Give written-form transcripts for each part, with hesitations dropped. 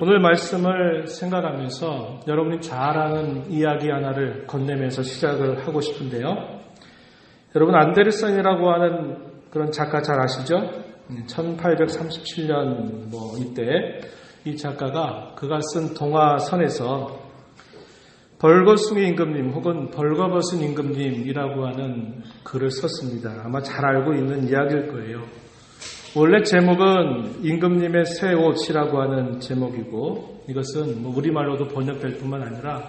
오늘 말씀을 생각하면서 여러분이 잘 아는 이야기 하나를 건네면서 시작을 하고 싶은데요. 여러분 안데르센이라고 하는 그런 작가 잘 아시죠? 1837년 이때 이 작가가 그가 쓴 동화선에서 벌거숭이 임금님 혹은 벌거벗은 임금님이라고 하는 글을 썼습니다. 아마 잘 알고 있는 이야기일 거예요. 원래 제목은 임금님의 새 옷이라고 하는 제목이고 이것은 우리말로도 번역될 뿐만 아니라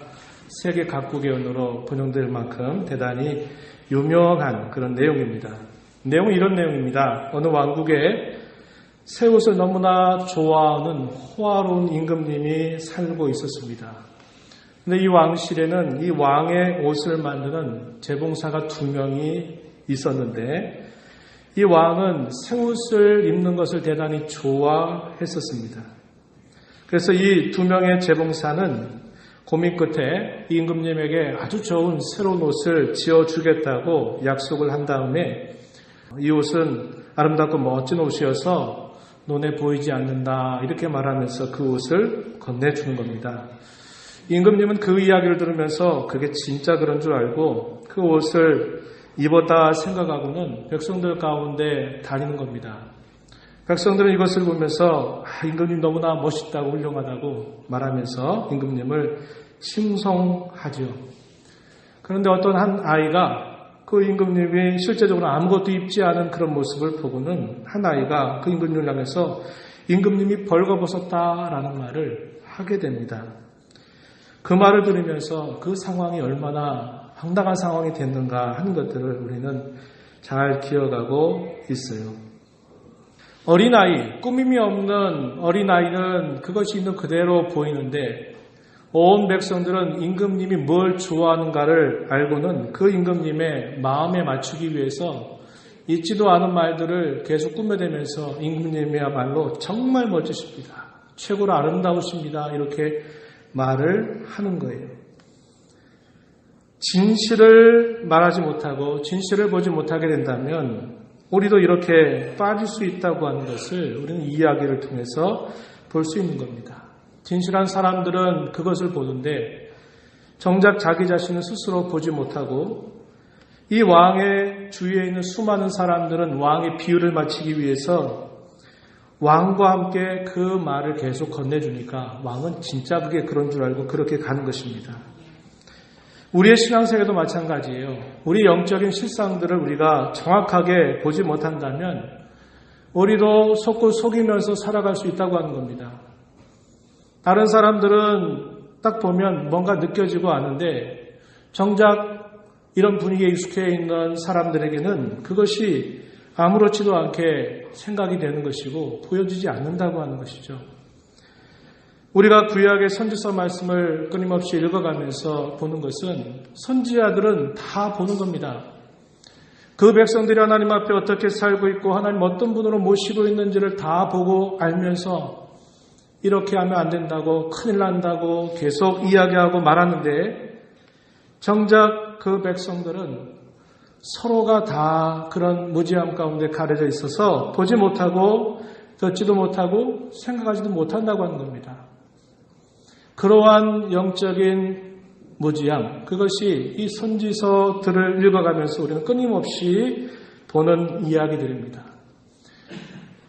세계 각국의 언어로 번역될 만큼 대단히 유명한 그런 내용입니다. 내용은 이런 내용입니다. 어느 왕국에 새 옷을 너무나 좋아하는 호화로운 임금님이 살고 있었습니다. 그런데 이 왕실에는 이 왕의 옷을 만드는 재봉사가 2명이 있었는데 이 왕은 새 옷을 입는 것을 대단히 좋아했었습니다. 그래서 이 2명의 재봉사는 고민 끝에 이 임금님에게 아주 좋은 새로운 옷을 지어주겠다고 약속을 한 다음에 이 옷은 아름답고 멋진 옷이어서 눈에 보이지 않는다 이렇게 말하면서 그 옷을 건네주는 겁니다. 임금님은 그 이야기를 들으면서 그게 진짜 그런 줄 알고 그 옷을 입었다 생각하고는 백성들 가운데 다니는 겁니다. 백성들은 이것을 보면서 임금님 너무나 멋있다고 훌륭하다고 말하면서 임금님을 칭송하죠. 그런데 어떤 한 아이가 그 임금님이 실제적으로 아무것도 입지 않은 그런 모습을 보고는 한 아이가 그 임금님을 향해서 임금님이 벌거벗었다라는 말을 하게 됩니다. 그 말을 들으면서 그 상황이 얼마나 황당한 상황이 됐는가 하는 것들을 우리는 잘 기억하고 있어요. 어린아이, 꾸밈이 없는 어린아이는 그것이 있는 그대로 보이는데 온 백성들은 임금님이 뭘 좋아하는가를 알고는 그 임금님의 마음에 맞추기 위해서 있지도 않은 말들을 계속 꾸며대면서 임금님이야말로 정말 멋지십니다. 최고로 아름다우십니다. 이렇게 말을 하는 거예요. 진실을 말하지 못하고 진실을 보지 못하게 된다면 우리도 이렇게 빠질 수 있다고 하는 것을 우리는 이 이야기를 통해서 볼 수 있는 겁니다. 진실한 사람들은 그것을 보는데 정작 자기 자신은 스스로 보지 못하고 이 왕의 주위에 있는 수많은 사람들은 왕의 비유를 맞추기 위해서 왕과 함께 그 말을 계속 건네주니까 왕은 진짜 그게 그런 줄 알고 그렇게 가는 것입니다. 우리의 신앙생활도 마찬가지예요. 우리 영적인 실상들을 우리가 정확하게 보지 못한다면 우리도 속고 속이면서 살아갈 수 있다고 하는 겁니다. 다른 사람들은 딱 보면 뭔가 느껴지고 아는데 정작 이런 분위기에 익숙해 있는 사람들에게는 그것이 아무렇지도 않게 생각이 되는 것이고 보여지지 않는다고 하는 것이죠. 우리가 구약의 선지서 말씀을 끊임없이 읽어가면서 보는 것은 선지자들은 다 보는 겁니다. 그 백성들이 하나님 앞에 어떻게 살고 있고 하나님 어떤 분으로 모시고 있는지를 다 보고 알면서 이렇게 하면 안 된다고 큰일 난다고 계속 이야기하고 말하는데 정작 그 백성들은 서로가 다 그런 무지함 가운데 가려져 있어서 보지 못하고 듣지도 못하고 생각하지도 못한다고 하는 겁니다. 그러한 영적인 무지함, 그것이 이 선지서들을 읽어가면서 우리는 끊임없이 보는 이야기들입니다.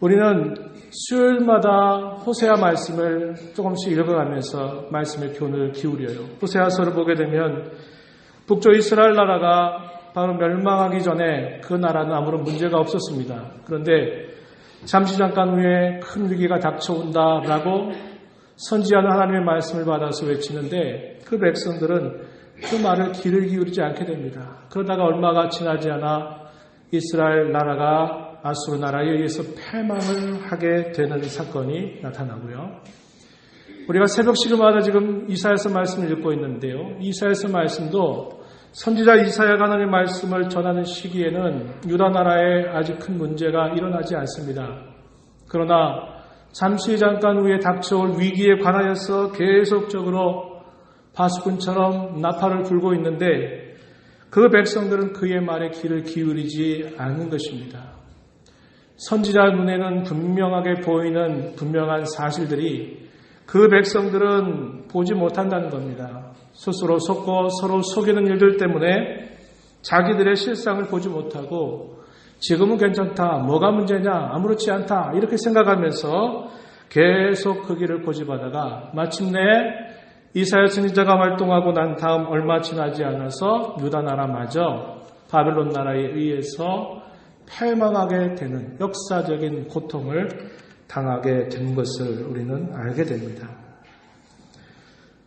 우리는 수요일마다 호세아 말씀을 조금씩 읽어가면서 말씀의 교훈을 기울여요. 호세아서를 보게 되면 북쪽 이스라엘 나라가 바로 멸망하기 전에 그 나라는 아무런 문제가 없었습니다. 그런데 잠시 잠깐 후에 큰 위기가 닥쳐온다라고 선지자는 하나님의 말씀을 받아서 외치는데 그 백성들은 그 말을 귀를 기울이지 않게 됩니다. 그러다가 얼마가 지나지 않아 이스라엘 나라가 아수르 나라에 의해서 패망을 하게 되는 사건이 나타나고요. 우리가 새벽 시간마다 지금 이사야서 말씀을 읽고 있는데요. 이사야서 말씀도 선지자 이사야가 하나님의 말씀을 전하는 시기에는 유다 나라에 아직 큰 문제가 일어나지 않습니다. 그러나 잠시 잠깐 후에 닥쳐올 위기에 관하여서 계속적으로 파수꾼처럼 나팔을 불고 있는데 그 백성들은 그의 말에 귀를 기울이지 않는 것입니다. 선지자 눈에는 분명하게 보이는 분명한 사실들이 그 백성들은 보지 못한다는 겁니다. 스스로 속고 서로 속이는 일들 때문에 자기들의 실상을 보지 못하고 지금은 괜찮다, 뭐가 문제냐, 아무렇지 않다 이렇게 생각하면서 계속 그 길을 고집하다가 마침내 이사야 선지자가 활동하고 난 다음 얼마 지나지 않아서 유다 나라마저 바벨론 나라에 의해서 패망하게 되는 역사적인 고통을 당하게 된 것을 우리는 알게 됩니다.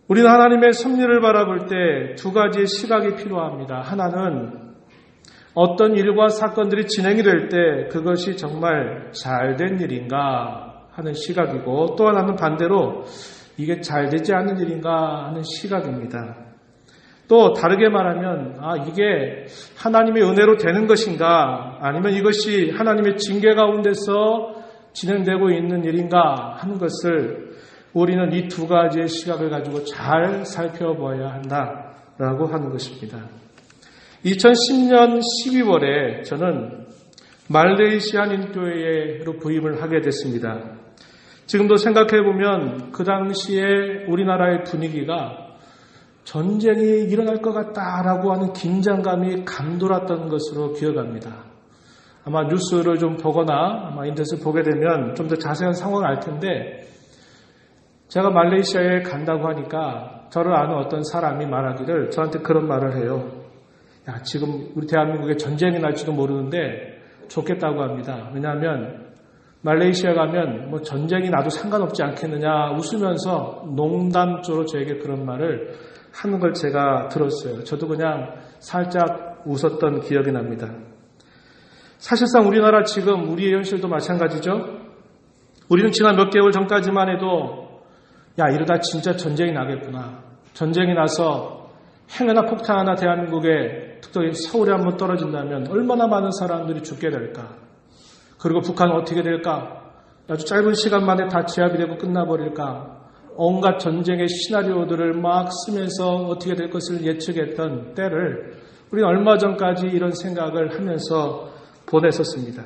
우리는 하나님의 섭리를 바라볼 때 두 가지의 시각이 필요합니다. 하나는 어떤 일과 사건들이 진행이 될 때 그것이 정말 잘된 일인가 하는 시각이고, 또 하나는 반대로 이게 잘 되지 않는 일인가 하는 시각입니다. 또 다르게 말하면 이게 하나님의 은혜로 되는 것인가, 아니면 이것이 하나님의 징계 가운데서 진행되고 있는 일인가 하는 것을 우리는 이 두 가지의 시각을 가지고 잘 살펴봐야 한다라고 하는 것입니다. 2010년 12월에 저는 말레이시아 한인교회로 부임을 하게 됐습니다. 지금도 생각해보면 그 당시에 우리나라의 분위기가 전쟁이 일어날 것 같다라고 하는 긴장감이 감돌았던 것으로 기억합니다. 아마 뉴스를 좀 보거나 아마 인터넷을 보게 되면 좀 더 자세한 상황을 알 텐데, 제가 말레이시아에 간다고 하니까 저를 아는 어떤 사람이 말하기를 저한테 그런 말을 해요. 야, 지금 우리 대한민국에 전쟁이 날지도 모르는데 좋겠다고 합니다. 왜냐하면 말레이시아 가면 뭐 전쟁이 나도 상관없지 않겠느냐 웃으면서 농담조로 저에게 그런 말을 하는 걸 제가 들었어요. 저도 그냥 살짝 웃었던 기억이 납니다. 사실상 우리나라 지금 우리의 현실도 마찬가지죠. 우리는 지난 몇 개월 전까지만 해도 이러다 진짜 전쟁이 나겠구나. 전쟁이 나서 핵이나 폭탄 하나 대한민국에 특히 서울에 한번 떨어진다면 얼마나 많은 사람들이 죽게 될까. 그리고 북한은 어떻게 될까? 아주 짧은 시간 만에 다 제압이 되고 끝나버릴까? 온갖 전쟁의 시나리오들을 막 쓰면서 어떻게 될 것을 예측했던 때를 우리는 얼마 전까지 이런 생각을 하면서 보냈었습니다.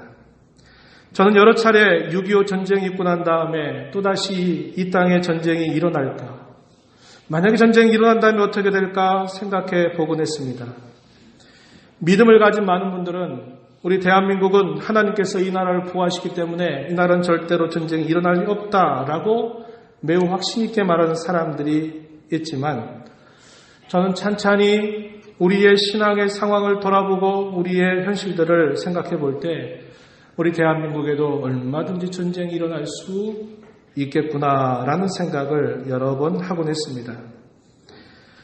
저는 여러 차례 6.25 전쟁이 있고 난 다음에 또다시 이 땅에 전쟁이 일어날까? 만약에 전쟁이 일어난다면 어떻게 될까 생각해 보곤 했습니다. 믿음을 가진 많은 분들은 우리 대한민국은 하나님께서 이 나라를 보호하시기 때문에 이 나라는 절대로 전쟁이 일어날 리 없다라고 매우 확신 있게 말하는 사람들이 있지만, 저는 찬찬히 우리의 신앙의 상황을 돌아보고 우리의 현실들을 생각해 볼 때 우리 대한민국에도 얼마든지 전쟁이 일어날 수 있겠구나라는 생각을 여러 번 하곤 했습니다.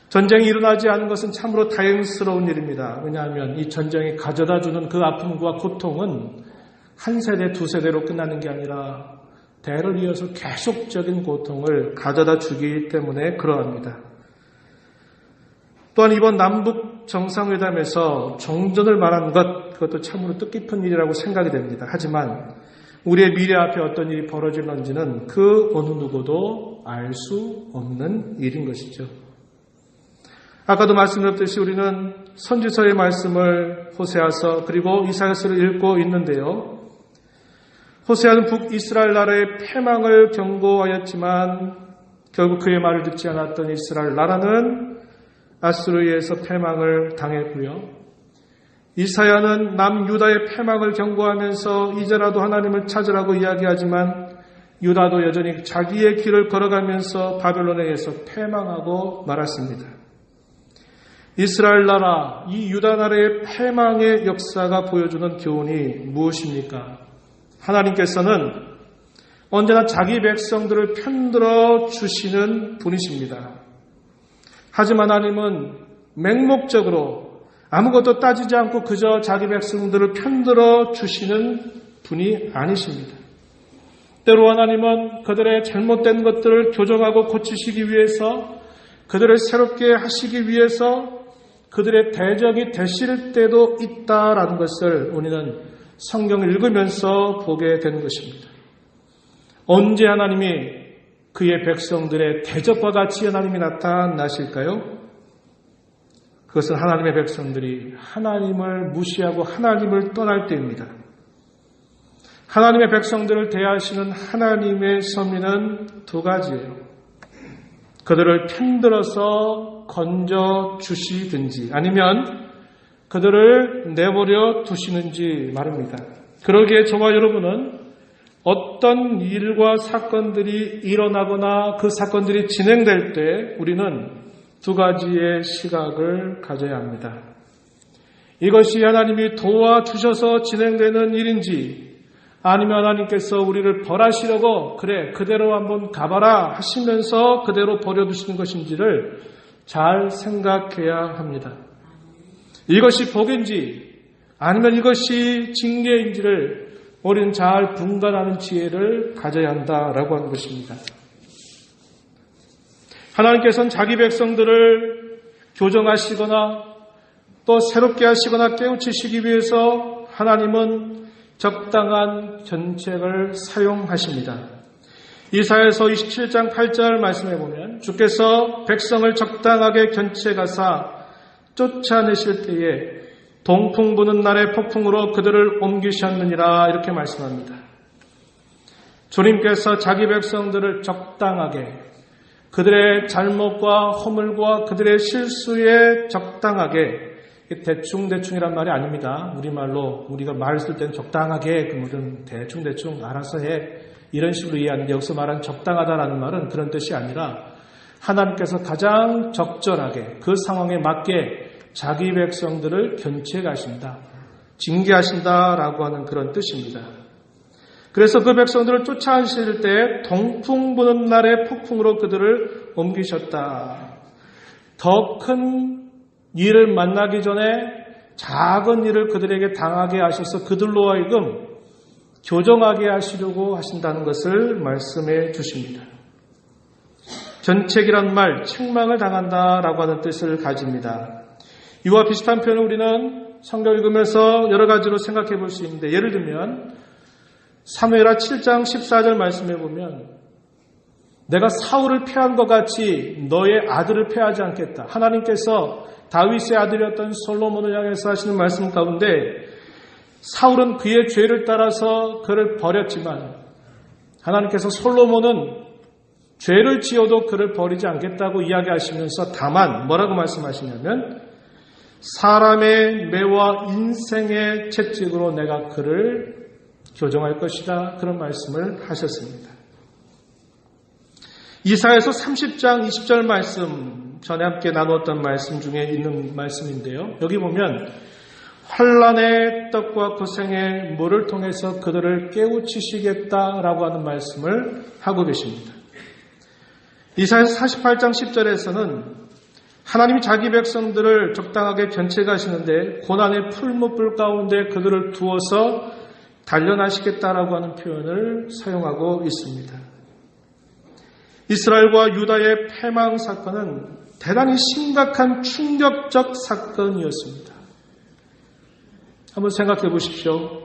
전쟁이 일어나지 않은 것은 참으로 다행스러운 일입니다. 왜냐하면 이 전쟁이 가져다주는 그 아픔과 고통은 한 세대, 두 세대로 끝나는 게 아니라 대를 이어서 계속적인 고통을 가져다 주기 때문에 그러합니다. 또한 이번 남북 정상회담에서 정전을 말한 것, 그것도 참으로 뜻깊은 일이라고 생각이 됩니다. 하지만 우리의 미래 앞에 어떤 일이 벌어질런지는 그 어느 누구도 알 수 없는 일인 것이죠. 아까도 말씀드렸듯이 우리는 선지서의 말씀을 호세아서 그리고 이사야서를 읽고 있는데요. 호세아는 북이스라엘 나라의 패망을 경고하였지만 결국 그의 말을 듣지 않았던 이스라엘 나라는 아수르에서 패망을 당했고요. 이사야는 남유다의 패망을 경고하면서 이제라도 하나님을 찾으라고 이야기하지만 유다도 여전히 자기의 길을 걸어가면서 바벨론에 의해서 패망하고 말았습니다. 이스라엘 나라, 이 유다 나라의 패망의 역사가 보여주는 교훈이 무엇입니까? 하나님께서는 언제나 자기 백성들을 편들어 주시는 분이십니다. 하지만 하나님은 맹목적으로 아무것도 따지지 않고 그저 자기 백성들을 편들어 주시는 분이 아니십니다. 때로 하나님은 그들의 잘못된 것들을 교정하고 고치시기 위해서, 그들을 새롭게 하시기 위해서 그들의 대적이 되실 때도 있다라는 것을 우리는 성경을 읽으면서 보게 되는 것입니다. 언제 하나님이 그의 백성들의 대적과 같이 하나님이 나타나실까요? 그것은 하나님의 백성들이 하나님을 무시하고 하나님을 떠날 때입니다. 하나님의 백성들을 대하시는 하나님의 섭리는 두 가지예요. 그들을 편들어서 건져 주시든지 아니면 그들을 내버려 두시는지 말입니다. 그러기에 저와 여러분은 어떤 일과 사건들이 일어나거나 그 사건들이 진행될 때 우리는 두 가지의 시각을 가져야 합니다. 이것이 하나님이 도와주셔서 진행되는 일인지 아니면 하나님께서 우리를 벌하시려고 그래 그대로 한번 가봐라 하시면서 그대로 버려두시는 것인지를 잘 생각해야 합니다. 이것이 복인지 아니면 이것이 징계인지를 우리는 잘 분간하는 지혜를 가져야 한다라고 하는 것입니다. 하나님께서는 자기 백성들을 교정하시거나 또 새롭게 하시거나 깨우치시기 위해서 하나님은 적당한 견책을 사용하십니다. 이사야서 27장 8절 말씀해 보면 주께서 백성을 적당하게 견책하사 쫓아내실 때에 동풍 부는 날의 폭풍으로 그들을 옮기셨느니라 이렇게 말씀합니다. 주님께서 자기 백성들을 적당하게 그들의 잘못과 허물과 그들의 실수에 적당하게 대충대충이란 말이 아닙니다. 우리말로 우리가 말을 쓸 때는 적당하게 그물은 대충대충 알아서 해 이런 식으로 이해하는데 여기서 말하는 적당하다라는 말은 그런 뜻이 아니라 하나님께서 가장 적절하게 그 상황에 맞게 자기 백성들을 견책하신다, 징계하신다라고 하는 그런 뜻입니다. 그래서 그 백성들을 쫓아내실 때 동풍 부는 날의 폭풍으로 그들을 옮기셨다. 더 큰 일을 만나기 전에 작은 일을 그들에게 당하게 하셔서 그들로 하여금 교정하게 하시려고 하신다는 것을 말씀해 주십니다. 견책이란 말, 책망을 당한다라고 하는 뜻을 가집니다. 이와 비슷한 표현을 우리는 성경 읽으면서 여러 가지로 생각해 볼 수 있는데 예를 들면 사무엘하 7장 14절 말씀해 보면 내가 사울을 패한 것 같이 너의 아들을 패하지 않겠다. 하나님께서 다윗의 아들이었던 솔로몬을 향해서 하시는 말씀 가운데 사울은 그의 죄를 따라서 그를 버렸지만 하나님께서 솔로몬은 죄를 지어도 그를 버리지 않겠다고 이야기하시면서 다만 뭐라고 말씀하시냐면 사람의 매와 인생의 채찍으로 내가 그를 교정할 것이다. 그런 말씀을 하셨습니다. 이사야서 30장 20절 말씀 전에 함께 나누었던 말씀 중에 있는 말씀인데요. 여기 보면 환난의 떡과 고생의 물을 통해서 그들을 깨우치시겠다라고 하는 말씀을 하고 계십니다. 이사야서 48장 10절에서는 하나님이 자기 백성들을 적당하게 견책하시는데 고난의 풀무불 가운데 그들을 두어서 단련하시겠다라고 하는 표현을 사용하고 있습니다. 이스라엘과 유다의 패망 사건은 대단히 심각한 충격적 사건이었습니다. 한번 생각해 보십시오.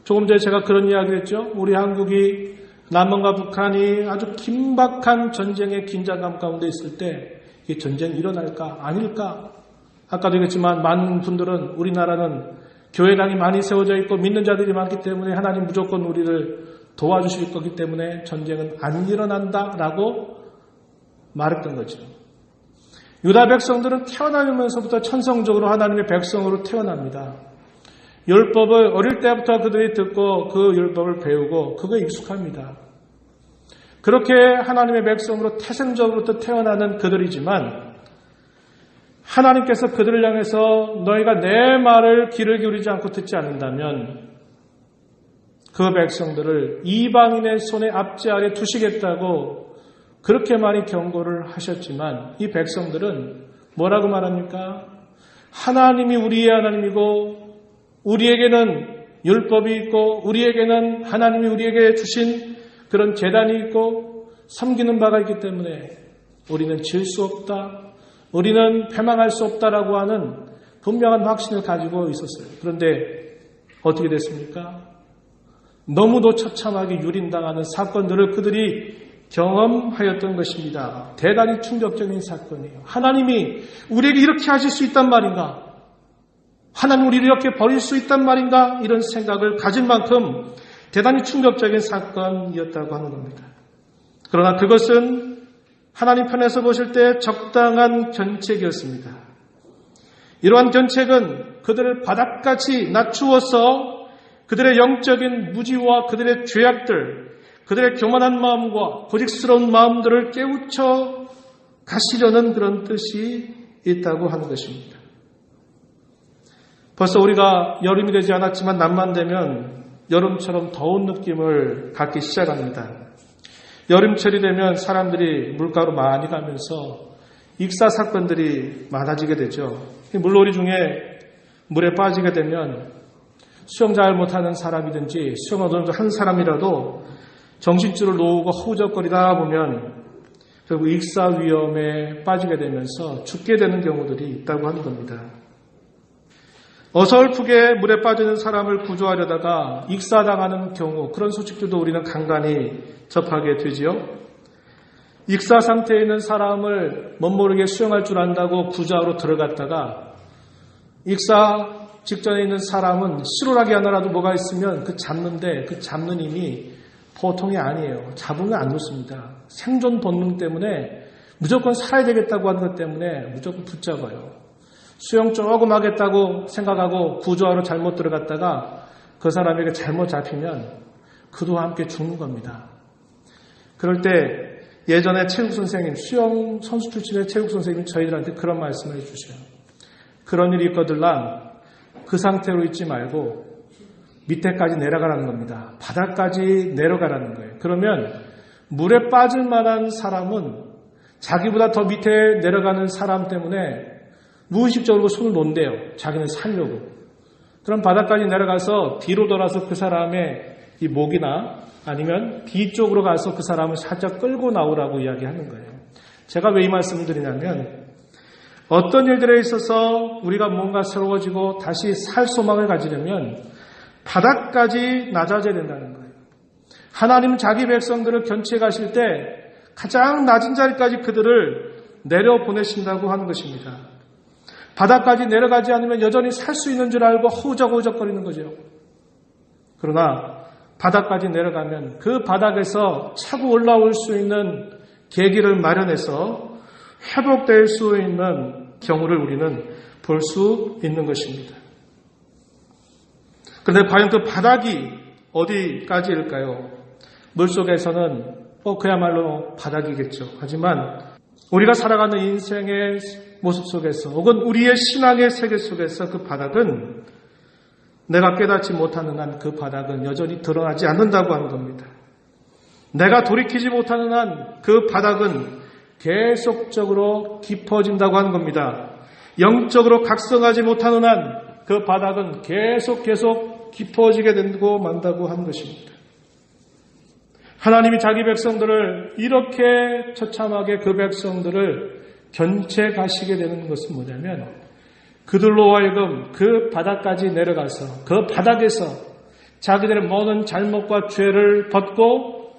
조금 전에 제가 그런 이야기를 했죠. 우리 한국이 남한과 북한이 아주 긴박한 전쟁의 긴장감 가운데 있을 때 이 전쟁이 일어날까 아닐까? 아까도 얘기했지만 많은 분들은 우리나라는 교회당이 많이 세워져 있고 믿는 자들이 많기 때문에 하나님 무조건 우리를 도와주실 거기 때문에 전쟁은 안 일어난다라고 말했던 거죠. 유다 백성들은 태어나면서부터 천성적으로 하나님의 백성으로 태어납니다. 율법을 어릴 때부터 그들이 듣고 그 율법을 배우고 그거에 익숙합니다. 그렇게 하나님의 백성으로 태생적으로부터 태어나는 그들이지만 하나님께서 그들을 향해서 너희가 내 말을 귀를 기울이지 않고 듣지 않는다면 그 백성들을 이방인의 손에 압제 아래 두시겠다고 그렇게 많이 경고를 하셨지만 이 백성들은 뭐라고 말합니까? 하나님이 우리의 하나님이고 우리에게는 율법이 있고 우리에게는 하나님이 우리에게 주신 그런 제단이 있고 섬기는 바가 있기 때문에 우리는 질 수 없다. 우리는 패망할 수 없다라고 하는 분명한 확신을 가지고 있었어요. 그런데 어떻게 됐습니까? 너무도 처참하게 유린당하는 사건들을 그들이 경험하였던 것입니다. 대단히 충격적인 사건이에요. 하나님이 우리에게 이렇게 하실 수 있단 말인가? 하나님 우리를 이렇게 버릴 수 있단 말인가? 이런 생각을 가질 만큼 대단히 충격적인 사건이었다고 하는 겁니다. 그러나 그것은 하나님 편에서 보실 때 적당한 견책이었습니다. 이러한 견책은 그들을 바닥같이 낮추어서 그들의 영적인 무지와 그들의 죄악들, 그들의 교만한 마음과 고집스러운 마음들을 깨우쳐 가시려는 그런 뜻이 있다고 하는 것입니다. 벌써 우리가 여름이 되지 않았지만 낮만 되면 여름처럼 더운 느낌을 갖기 시작합니다. 여름철이 되면 사람들이 물가로 많이 가면서 익사 사건들이 많아지게 되죠. 물놀이 중에 물에 빠지게 되면 수영 잘 못하는 사람이든지 수영을 한 사람이라도 정신줄을 놓고 허우적거리다 보면 결국 익사 위험에 빠지게 되면서 죽게 되는 경우들이 있다고 하는 겁니다. 어설프게 물에 빠지는 사람을 구조하려다가 익사당하는 경우, 그런 소식들도 우리는 간간히 접하게 되지요. 익사 상태에 있는 사람을 멋모르게 수영할 줄 안다고 구조하러 들어갔다가 익사 직전에 있는 사람은 실오라기 하나라도 뭐가 있으면 그 잡는데 그 잡는 힘이 보통이 아니에요. 잡으면 안 놓습니다. 생존 본능 때문에 무조건 살아야 되겠다고 하는 것 때문에 무조건 붙잡아요. 수영 조금 하겠다고 생각하고 구조하러 잘못 들어갔다가 그 사람에게 잘못 잡히면 그도 함께 죽는 겁니다. 그럴 때 예전에 체육 선생님, 수영 선수 출신의 체육 선생님이 저희들한테 그런 말씀을 해주셔요. 그런 일이 있거들랑 그 상태로 있지 말고 밑에까지 내려가라는 겁니다. 바닥까지 내려가라는 거예요. 그러면 물에 빠질 만한 사람은 자기보다 더 밑에 내려가는 사람 때문에 무의식적으로 손을 놓는데요. 자기는 살려고. 그럼 바닥까지 내려가서 뒤로 돌아서 그 사람의 이 목이나 아니면 뒤쪽으로 가서 그 사람을 살짝 끌고 나오라고 이야기하는 거예요. 제가 왜 이 말씀을 드리냐면 어떤 일들에 있어서 우리가 뭔가 새로워지고 다시 살 소망을 가지려면 바닥까지 낮아져야 된다는 거예요. 하나님은 자기 백성들을 견책하실 때 가장 낮은 자리까지 그들을 내려보내신다고 하는 것입니다. 바닥까지 내려가지 않으면 여전히 살 수 있는 줄 알고 허우적허우적거리는 거죠. 그러나 바닥까지 내려가면 그 바닥에서 차고 올라올 수 있는 계기를 마련해서 회복될 수 있는 경우를 우리는 볼 수 있는 것입니다. 그런데 과연 그 바닥이 어디까지일까요? 물속에서는 그야말로 바닥이겠죠. 하지만 우리가 살아가는 인생의 모습 속에서 혹은 우리의 신앙의 세계 속에서 그 바닥은 내가 깨닫지 못하는 한 그 바닥은 여전히 드러나지 않는다고 하는 겁니다. 내가 돌이키지 못하는 한 그 바닥은 계속적으로 깊어진다고 하는 겁니다. 영적으로 각성하지 못하는 한 그 바닥은 계속 깊어지게 되고 만다고 하는 것입니다. 하나님이 자기 백성들을 이렇게 처참하게 그 백성들을 견책하시게 되는 것은 뭐냐면 그들로 하여금 그 바닥까지 내려가서 그 바닥에서 자기들의 모든 잘못과 죄를 벗고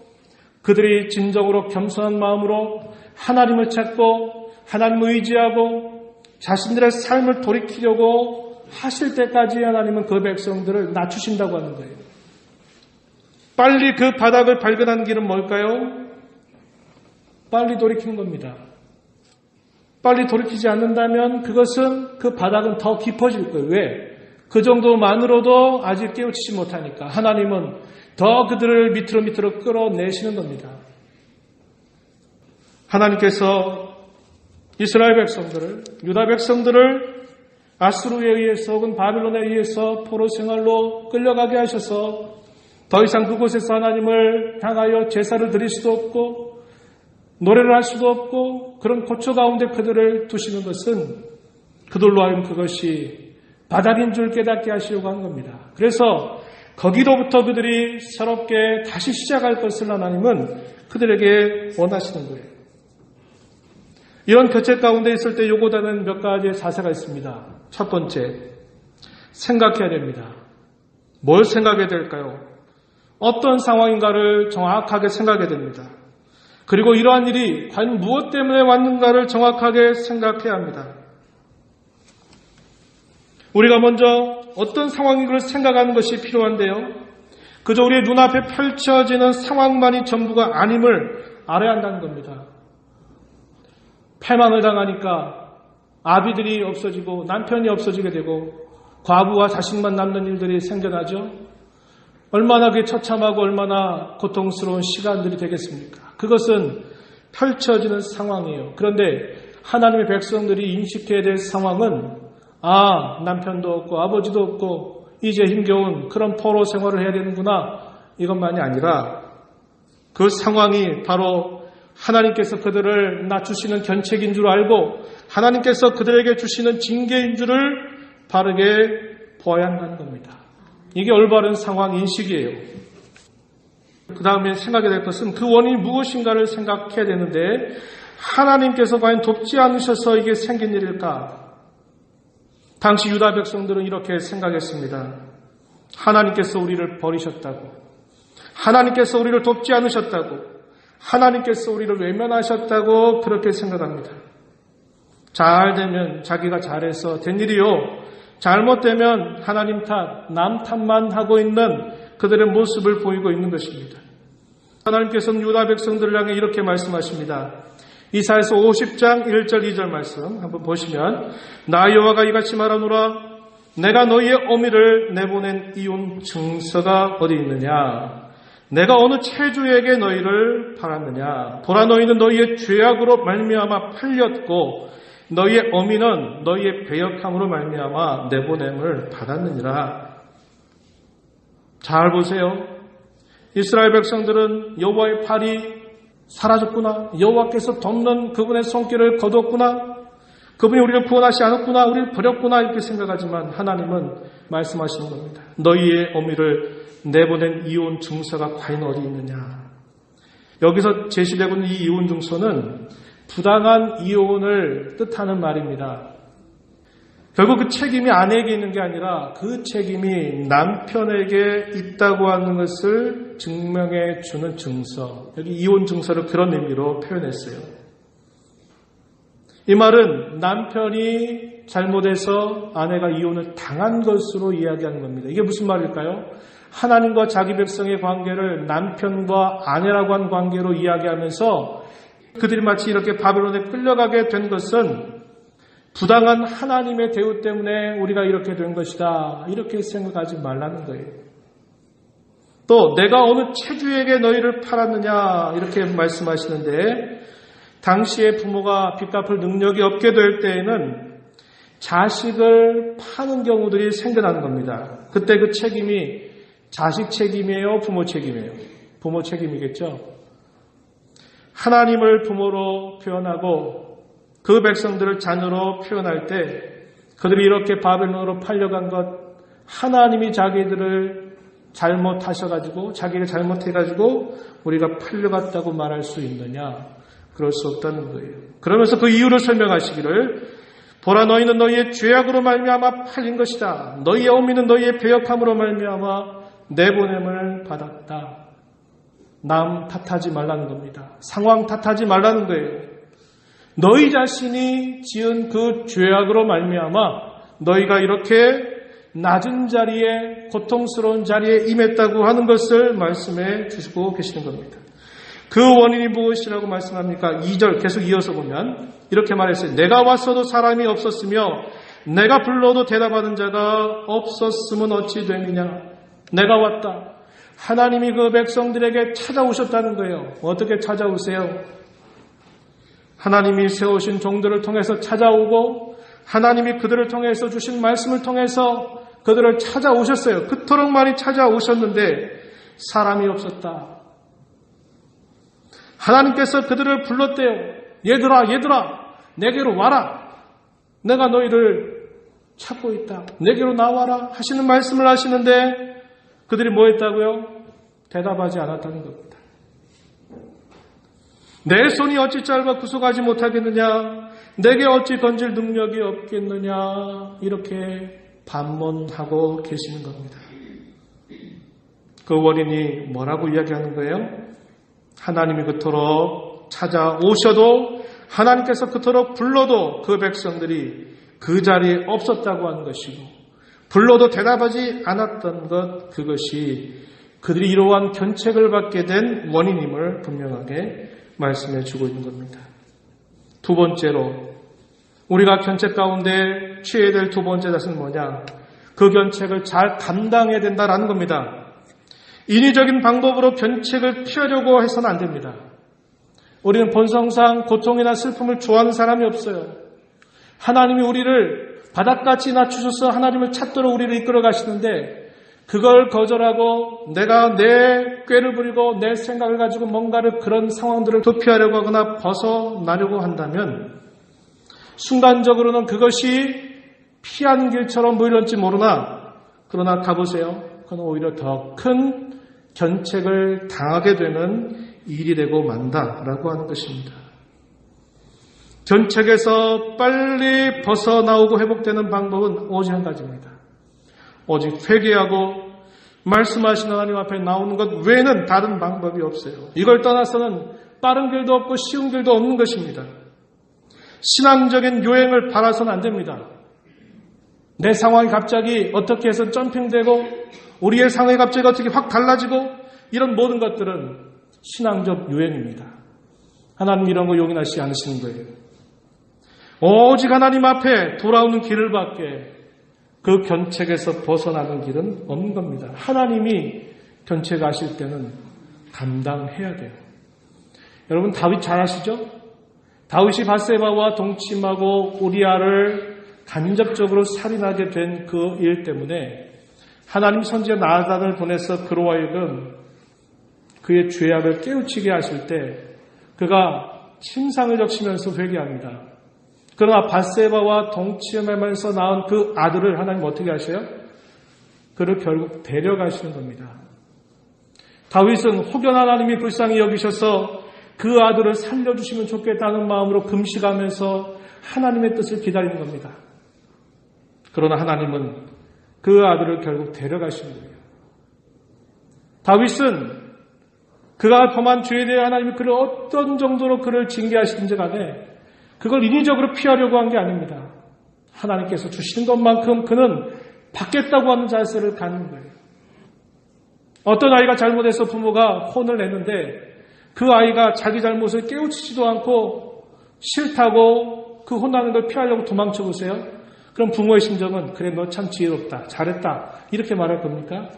그들이 진정으로 겸손한 마음으로 하나님을 찾고 하나님을 의지하고 자신들의 삶을 돌이키려고 하실 때까지 하나님은 그 백성들을 낮추신다고 하는 거예요. 빨리 그 바닥을 발견하는 길은 뭘까요? 빨리 돌이키는 겁니다. 빨리 돌이키지 않는다면 그것은 그 바닥은 더 깊어질 거예요. 왜? 그 정도만으로도 아직 깨우치지 못하니까 하나님은 더 그들을 밑으로 끌어내시는 겁니다. 하나님께서 이스라엘 백성들을, 유다 백성들을 아수르에 의해서 혹은 바빌론에 의해서 포로 생활로 끌려가게 하셔서 더 이상 그곳에서 하나님을 향하여 제사를 드릴 수도 없고 노래를 할 수도 없고 그런 고초 가운데 그들을 두시는 것은 그들로 하여금 그것이 바닥인 줄 깨닫게 하시려고 하는 겁니다. 그래서 거기로부터 그들이 새롭게 다시 시작할 것을 하나님은 그들에게 원하시는 거예요. 이런 교체 가운데 있을 때 요구되는 몇 가지의 자세가 있습니다. 첫 번째, 생각해야 됩니다. 뭘 생각해야 될까요? 어떤 상황인가를 정확하게 생각해야 됩니다. 그리고 이러한 일이 과연 무엇 때문에 왔는가를 정확하게 생각해야 합니다. 우리가 먼저 어떤 상황인가를 생각하는 것이 필요한데요. 그저 우리의 눈앞에 펼쳐지는 상황만이 전부가 아님을 알아야 한다는 겁니다. 패망을 당하니까 아비들이 없어지고 남편이 없어지게 되고 과부와 자식만 남는 일들이 생겨나죠. 얼마나 그게 처참하고 얼마나 고통스러운 시간들이 되겠습니까? 그것은 펼쳐지는 상황이에요. 그런데 하나님의 백성들이 인식해야 될 상황은 남편도 없고 아버지도 없고 이제 힘겨운 그런 포로 생활을 해야 되는구나, 이것만이 아니라 그 상황이 바로 하나님께서 그들을 낮추시는 견책인 줄 알고 하나님께서 그들에게 주시는 징계인 줄을 바르게 보아야 한다는 겁니다. 이게 올바른 상황 인식이에요. 그 다음에 생각해야 될 것은 그 원인이 무엇인가를 생각해야 되는데, 하나님께서 과연 돕지 않으셔서 이게 생긴 일일까? 당시 유다 백성들은 이렇게 생각했습니다. 하나님께서 우리를 버리셨다고, 하나님께서 우리를 돕지 않으셨다고, 하나님께서 우리를 외면하셨다고 그렇게 생각합니다. 잘 되면 자기가 잘해서 된 일이요, 잘못되면 하나님 탓, 남 탓만 하고 있는 그들의 모습을 보이고 있는 것입니다. 하나님께서는 유다 백성들을 향해 이렇게 말씀하십니다. 이사야서 50장 1절 2절 말씀 한번 보시면, 나 여호와가 이같이 말하노라, 내가 너희의 어미를 내보낸 이혼 증서가 어디 있느냐? 내가 어느 체주에게 너희를 팔았느냐? 보라, 너희는 너희의 죄악으로 말미암아 팔렸고 너희의 어미는 너희의 배역함으로 말미암아 내보냄을 받았느니라. 잘 보세요. 이스라엘 백성들은 여호와의 팔이 사라졌구나, 여호와께서 돕는 그분의 손길을 거뒀구나, 그분이 우리를 구원하지 않았구나, 우리를 버렸구나, 이렇게 생각하지만 하나님은 말씀하시는 겁니다. 너희의 어미를 내보낸 이혼 증서가 과연 어디 있느냐? 여기서 제시되고 있는 이 이혼 증서는 부당한 이혼을 뜻하는 말입니다. 결국 그 책임이 아내에게 있는 게 아니라 그 책임이 남편에게 있다고 하는 것을 증명해 주는 증서, 여기 이혼 증서를 그런 의미로 표현했어요. 이 말은 남편이 잘못해서 아내가 이혼을 당한 것으로 이야기하는 겁니다. 이게 무슨 말일까요? 하나님과 자기 백성의 관계를 남편과 아내라고 한 관계로 이야기하면서 그들이 마치 이렇게 바벨론에 끌려가게 된 것은 부당한 하나님의 대우 때문에 우리가 이렇게 된 것이다, 이렇게 생각하지 말라는 거예요. 또 내가 어느 체주에게 너희를 팔았느냐, 이렇게 말씀하시는데, 당시에 부모가 빚 갚을 능력이 없게 될 때에는 자식을 파는 경우들이 생겨나는 겁니다. 그때 그 책임이 자식 책임이에요, 부모 책임이에요? 부모 책임이겠죠. 하나님을 부모로 표현하고 그 백성들을 자녀로 표현할 때 그들이 이렇게 바벨론으로 팔려간 것, 하나님이 자기들을 잘못하셔가지고, 자기가 잘못해가지고 우리가 팔려갔다고 말할 수 있느냐? 그럴 수 없다는 거예요. 그러면서 그 이유를 설명하시기를, 보라, 너희는 너희의 죄악으로 말미암아 팔린 것이다. 너희의 어미는 너희의 배역함으로 말미암아 내보냄을 받았다. 남 탓하지 말라는 겁니다. 상황 탓하지 말라는 거예요. 너희 자신이 지은 그 죄악으로 말미암아 너희가 이렇게 낮은 자리에, 고통스러운 자리에 임했다고 하는 것을 말씀해 주시고 계시는 겁니다. 그 원인이 무엇이라고 말씀합니까? 2절 계속 이어서 보면 이렇게 말했어요. 내가 왔어도 사람이 없었으며 내가 불러도 대답하는 자가 없었으면 어찌 됨이냐. 내가 왔다. 하나님이 그 백성들에게 찾아오셨다는 거예요. 어떻게 찾아오세요? 하나님이 세우신 종들을 통해서 찾아오고, 하나님이 그들을 통해서 주신 말씀을 통해서 그들을 찾아오셨어요. 그토록 많이 찾아오셨는데 사람이 없었다. 하나님께서 그들을 불렀대요. 얘들아, 내게로 와라. 내가 너희를 찾고 있다. 내게로 나와라 하시는 말씀을 하시는데 그들이 뭐 했다고요? 대답하지 않았다는 겁니다. 내 손이 어찌 짧아 구속하지 못하겠느냐? 내게 어찌 건질 능력이 없겠느냐? 이렇게 반문하고 계시는 겁니다. 그 원인이 뭐라고 이야기하는 거예요? 하나님이 그토록 찾아오셔도, 하나님께서 그토록 불러도 그 백성들이 그 자리에 없었다고 하는 것이고, 불러도 대답하지 않았던 것, 그것이 그들이 이러한 견책을 받게 된 원인임을 분명하게 말씀해 주고 있는 겁니다. 두 번째로 우리가 견책 가운데 취해야 될 두 번째 자세는 뭐냐? 그 견책을 잘 감당해야 된다라는 겁니다. 인위적인 방법으로 견책을 피하려고 해서는 안 됩니다. 우리는 본성상 고통이나 슬픔을 좋아하는 사람이 없어요. 하나님이 우리를 바닥같이 낮추셔서 하나님을 찾도록 우리를 이끌어 가시는데 그걸 거절하고 내가 내 꾀를 부리고 내 생각을 가지고 뭔가를 그런 상황들을 도피하려고 하거나 벗어나려고 한다면 순간적으로는 그것이 피하는 길처럼 보일지 모르나 그러나 가보세요. 그건 오히려 더 큰 견책을 당하게 되는 일이 되고 만다라고 하는 것입니다. 견책에서 빨리 벗어나오고 회복되는 방법은 오직 한 가지입니다. 오직 회개하고 말씀하신 하나님 앞에 나오는 것 외에는 다른 방법이 없어요. 이걸 떠나서는 빠른 길도 없고 쉬운 길도 없는 것입니다. 신앙적인 요행을 바라서는 안 됩니다. 내 상황이 갑자기 어떻게 해서 점핑되고 우리의 상황이 갑자기 어떻게 확 달라지고 이런 모든 것들은 신앙적 유행입니다. 하나님 이런 거 용인하시지 않으시는 거예요. 오직 하나님 앞에 돌아오는 길을 밖에 그 견책에서 벗어나는 길은 없는 겁니다. 하나님이 견책하실 때는 감당해야 돼요. 여러분 다윗 잘 아시죠? 다윗이 밧세바와 동침하고 우리아를 간접적으로 살인하게 된 그 일 때문에 하나님 선지자 나단을 보내서 그로 하여금 그의 죄악을 깨우치게 하실 때 그가 침상을 적시면서 회개합니다. 그러나 밧세바와 동침하면서 낳은 그 아들을 하나님 어떻게 하셔요? 그를 결국 데려가시는 겁니다. 다윗은 혹여 하나님이 불쌍히 여기셔서 그 아들을 살려주시면 좋겠다는 마음으로 금식하면서 하나님의 뜻을 기다리는 겁니다. 그러나 하나님은 그 아들을 결국 데려가시는 거예요. 다윗은 그가 범한 죄에 대해 하나님이 그를 어떤 정도로 그를 징계하시든지 간에 그걸 인위적으로 피하려고 한 게 아닙니다. 하나님께서 주시는 것만큼 그는 받겠다고 하는 자세를 갖는 거예요. 어떤 아이가 잘못해서 부모가 혼을 냈는데 그 아이가 자기 잘못을 깨우치지도 않고 싫다고 그 혼나는 걸 피하려고 도망쳐 보세요. 그럼 부모의 심정은 그래 너 참 지혜롭다 잘했다 이렇게 말할 겁니까?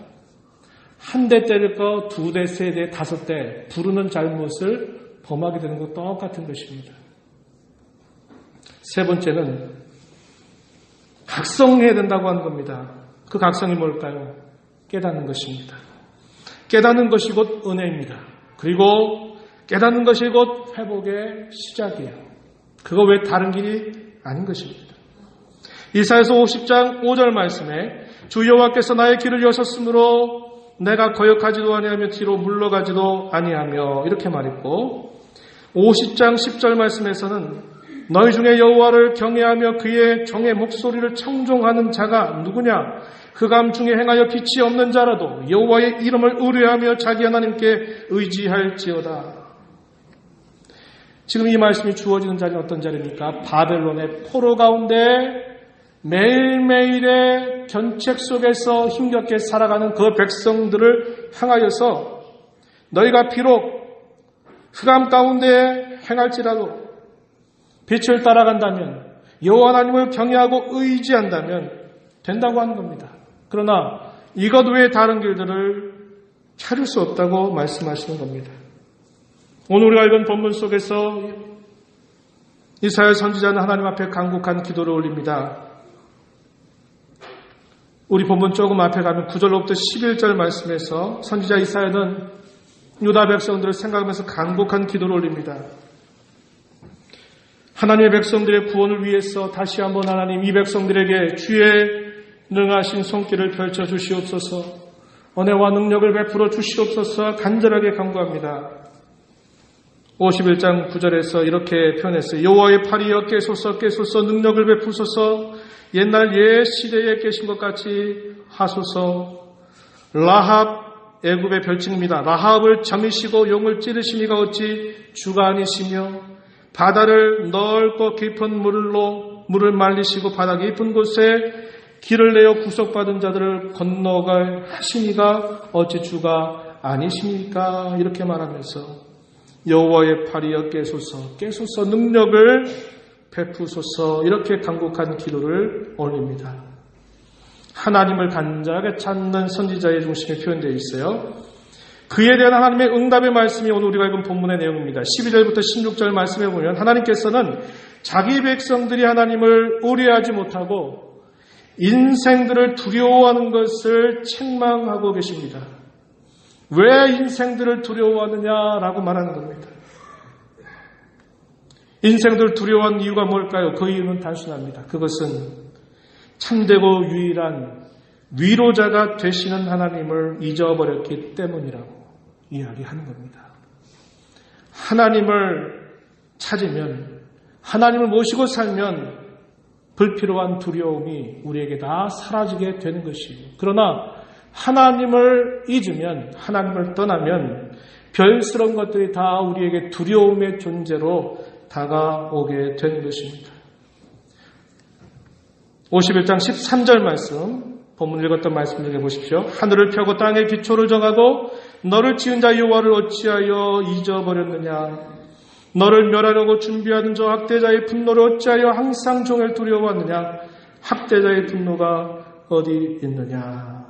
한 대 때릴 거, 두 대, 세 대, 다섯 대 부르는 잘못을 범하게 되는 것 똑같은 것입니다. 세 번째는 각성해야 된다고 하는 겁니다. 그 각성이 뭘까요? 깨닫는 것입니다. 깨닫는 것이 곧 은혜입니다. 그리고 깨닫는 것이 곧 회복의 시작이에요. 그거 외 다른 길이 아닌 것입니다. 이사야서 50장 5절 말씀에 주 여호와께서 나의 길을 여셨으므로 내가 거역하지도 아니하며 뒤로 물러가지도 아니하며 이렇게 말했고 50장 10절 말씀에서는 너희 중에 여호와를 경외하며 그의 종의 목소리를 청종하는 자가 누구냐? 흑암 중에 행하여 빛이 없는 자라도 여호와의 이름을 의뢰하며 자기 하나님께 의지할지어다. 지금 이 말씀이 주어지는 자리는 어떤 자리입니까? 바벨론의 포로 가운데 매일매일의 견책 속에서 힘겹게 살아가는 그 백성들을 향하여서 너희가 비록 흑암 가운데 행할지라도 빛을 따라간다면 여호와 하나님을 경외하고 의지한다면 된다고 하는 겁니다. 그러나 이것 외에 다른 길들을 찾을 수 없다고 말씀하시는 겁니다. 오늘 우리가 읽은 본문 속에서 이사야 선지자는 하나님 앞에 간곡한 기도를 올립니다. 우리 본문 조금 앞에 가면 9절로부터 11절 말씀에서 선지자 이사야는 유다 백성들을 생각하면서 간곡한 기도를 올립니다. 하나님의 백성들의 구원을 위해서 다시 한번 하나님 이 백성들에게 주의 능하신 손길을 펼쳐 주시옵소서, 은혜와 능력을 베풀어 주시옵소서 간절하게 간구합니다. 51장 9절에서 이렇게 표현했어요. 여호와의 팔이 깨소서 능력을 베푸소서, 옛날 옛 시대에 계신 것 같이 하소서. 라합 애굽의 별칭입니다. 라합을 점이시고 용을 찌르시니가 어찌 주가 아니시며, 바다를 넓고 깊은 물을 말리시고 바다 깊은 곳에 길을 내어 구속받은 자들을 건너갈 하시니가 어찌 주가 아니십니까? 이렇게 말하면서 여호와의 팔이여 깨소서 능력을 베푸소서 이렇게 간곡한 기도를 올립니다. 하나님을 간절하게 찾는 선지자의 중심에 표현되어 있어요. 그에 대한 하나님의 응답의 말씀이 오늘 우리가 읽은 본문의 내용입니다. 12절부터 16절 말씀에 보면 하나님께서는 자기 백성들이 하나님을 의뢰하지 못하고 인생들을 두려워하는 것을 책망하고 계십니다. 왜 인생들을 두려워하느냐라고 말하는 겁니다. 인생들을 두려워하는 이유가 뭘까요? 그 이유는 단순합니다. 그것은 참되고 유일한 위로자가 되시는 하나님을 잊어버렸기 때문이라고 이야기하는 겁니다. 하나님을 찾으면, 하나님을 모시고 살면 불필요한 두려움이 우리에게 다 사라지게 되는 것이에요. 그러나 하나님을 잊으면, 하나님을 떠나면 별스러운 것들이 다 우리에게 두려움의 존재로 다가오게 되는 것입니다. 51장 13절 말씀, 본문 읽었던 말씀 읽어보십시오. 하늘을 펴고 땅에 기초를 정하고 너를 지은 자 여호와를 어찌하여 잊어버렸느냐. 너를 멸하려고 준비하는 저 학대자의 분노를 어찌하여 항상 종일 두려워하느냐. 학대자의 분노가 어디 있느냐.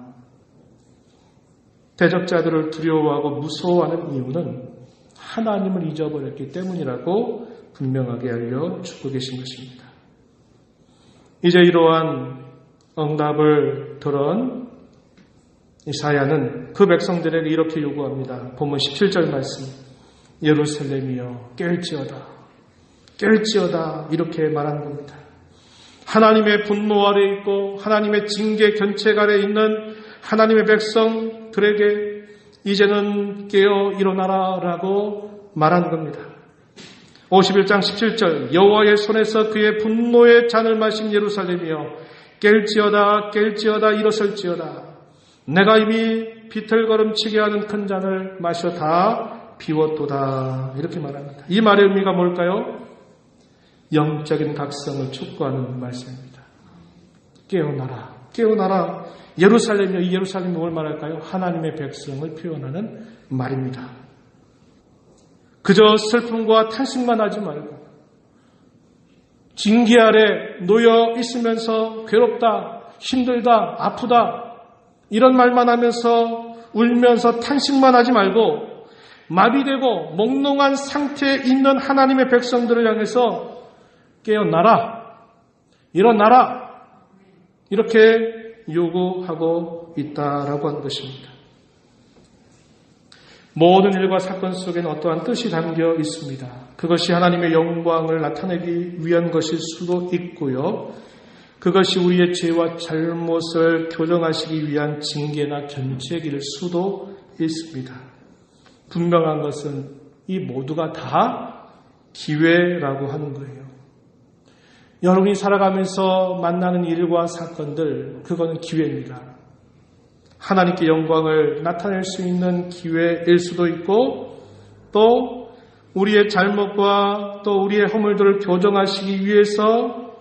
대적자들을 두려워하고 무서워하는 이유는 하나님을 잊어버렸기 때문이라고 분명하게 알려주고 계신 것입니다. 이제 이러한 응답을 들은 이사야는 그 백성들에게 이렇게 요구합니다. 본문 17절 말씀. 예루살렘이여 깰지어다 이렇게 말하는 겁니다. 하나님의 분노 아래 있고 하나님의 징계 견책 아래 있는 하나님의 백성들에게 이제는 깨어 일어나라 라고 말하는 겁니다. 51장 17절 여호와의 손에서 그의 분노의 잔을 마신 예루살렘이여 깰지어다 일어설지어다. 내가 이미 비틀거름치게 하는 큰 잔을 마셔 다 비웠도다. 이렇게 말합니다. 이 말의 의미가 뭘까요? 영적인 각성을 촉구하는 말씀입니다. 깨어나라. 예루살렘이요. 이 예루살렘이 뭘 말할까요? 하나님의 백성을 표현하는 말입니다. 그저 슬픔과 탄식만 하지 말고 징계 아래 놓여 있으면서 괴롭다, 힘들다, 아프다 이런 말만 하면서 울면서 탄식만 하지 말고 마비되고 몽롱한 상태에 있는 하나님의 백성들을 향해서 깨어나라, 일어나라 이렇게 요구하고 있다라고 하는 것입니다. 모든 일과 사건 속에는 어떠한 뜻이 담겨 있습니다. 그것이 하나님의 영광을 나타내기 위한 것일 수도 있고요. 그것이 우리의 죄와 잘못을 교정하시기 위한 징계나 견책일 수도 있습니다. 분명한 것은 이 모두가 다 기회라고 하는 거예요. 여러분이 살아가면서 만나는 일과 사건들, 그거는 기회입니다. 하나님께 영광을 나타낼 수 있는 기회일 수도 있고 또 우리의 잘못과 또 우리의 허물들을 교정하시기 위해서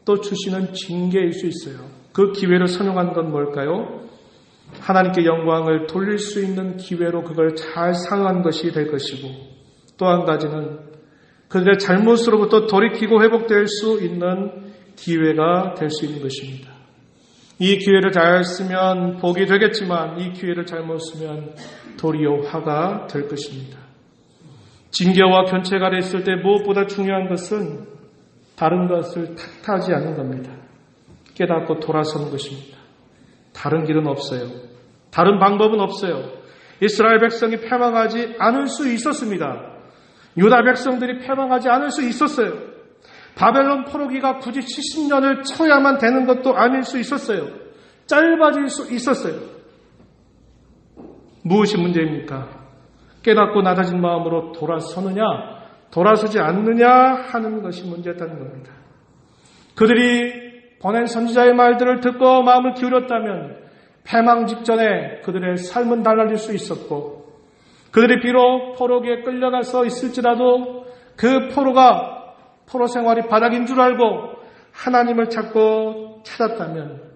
또 주시는 징계일 수 있어요. 그 기회를 선용한 건 뭘까요? 하나님께 영광을 돌릴 수 있는 기회로 그걸 잘 사용한 것이 될 것이고 또 한 가지는 그들의 잘못으로부터 돌이키고 회복될 수 있는 기회가 될 수 있는 것입니다. 이 기회를 잘 쓰면 복이 되겠지만 이 기회를 잘못 쓰면 도리어 화가 될 것입니다. 징계와 견책 아래 있을 때 무엇보다 중요한 것은 다른 것을 탓하지 않는 겁니다. 깨닫고 돌아서는 것입니다. 다른 길은 없어요. 다른 방법은 없어요. 이스라엘 백성이 패망하지 않을 수 있었습니다. 유다 백성들이 패망하지 않을 수 있었어요. 바벨론 포로기가 굳이 70년을 쳐야만 되는 것도 아닐 수 있었어요. 짧아질 수 있었어요. 무엇이 문제입니까? 깨닫고 낮아진 마음으로 돌아서느냐, 돌아서지 않느냐 하는 것이 문제였다는 겁니다. 그들이 보낸 선지자의 말들을 듣고 마음을 기울였다면 패망 직전에 그들의 삶은 달라질 수 있었고 그들이 비록 포로기에 끌려가서 있을지라도 그 포로 생활이 바닥인 줄 알고 하나님을 찾고 찾았다면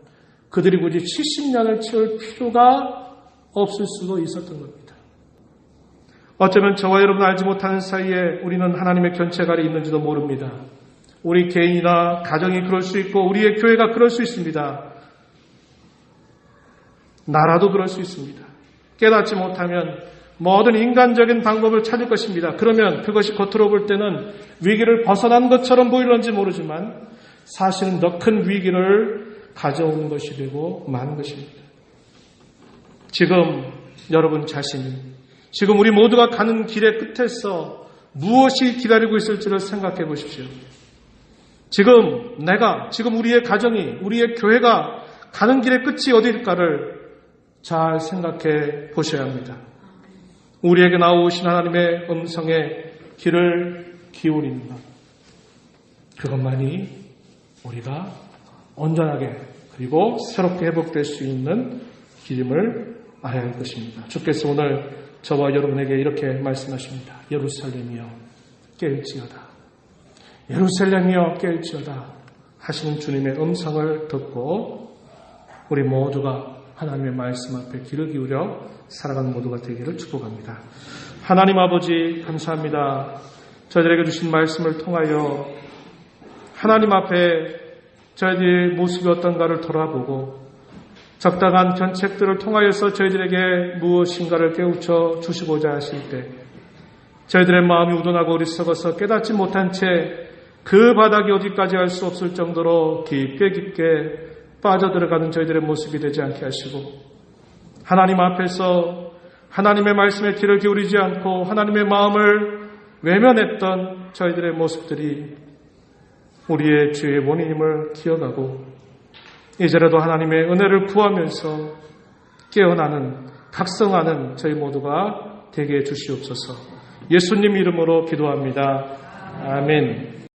그들이 굳이 70년을 채울 필요가 없을 수도 있었던 겁니다. 어쩌면 저와 여러분 알지 못하는 사이에 우리는 하나님의 견책 아래 있는지도 모릅니다. 우리 개인이나 가정이 그럴 수 있고 우리의 교회가 그럴 수 있습니다. 나라도 그럴 수 있습니다. 깨닫지 못하면 모든 인간적인 방법을 찾을 것입니다. 그러면 그것이 겉으로 볼 때는 위기를 벗어난 것처럼 보일런지 모르지만 사실은 더 큰 위기를 가져오는 것이 되고 마는 것입니다. 지금 여러분 자신이, 지금 우리 모두가 가는 길의 끝에서 무엇이 기다리고 있을지를 생각해 보십시오. 지금 내가, 지금 우리의 가정이, 우리의 교회가 가는 길의 끝이 어디일까를 잘 생각해 보셔야 합니다. 우리에게 나오신 하나님의 음성에 귀를 기울이는 것, 그것만이 우리가 온전하게 그리고 새롭게 회복될 수 있는 길임을 알아야 할 것입니다. 주께서 오늘 저와 여러분에게 이렇게 말씀하십니다. 예루살렘이여 깨일지어다. 예루살렘이여 깨일지어다 하시는 주님의 음성을 듣고 우리 모두가 하나님의 말씀 앞에 귀를 기울여 살아가는 모두가 되기를 축복합니다. 하나님 아버지 감사합니다. 저희들에게 주신 말씀을 통하여 하나님 앞에 저희들의 모습이 어떤가를 돌아보고 적당한 견책들을 통하여서 저희들에게 무엇인가를 깨우쳐 주시고자 하실 때 저희들의 마음이 우둔하고 어리석어서 깨닫지 못한 채 그 바닥이 어디까지 할 수 없을 정도로 깊게 빠져들어가는 저희들의 모습이 되지 않게 하시고 하나님 앞에서 하나님의 말씀에 귀를 기울이지 않고 하나님의 마음을 외면했던 저희들의 모습들이 우리의 죄의 원인임을 기억하고 이제라도 하나님의 은혜를 구하면서 깨어나는 각성하는 저희 모두가 되게 해주시옵소서. 예수님 이름으로 기도합니다. 아멘.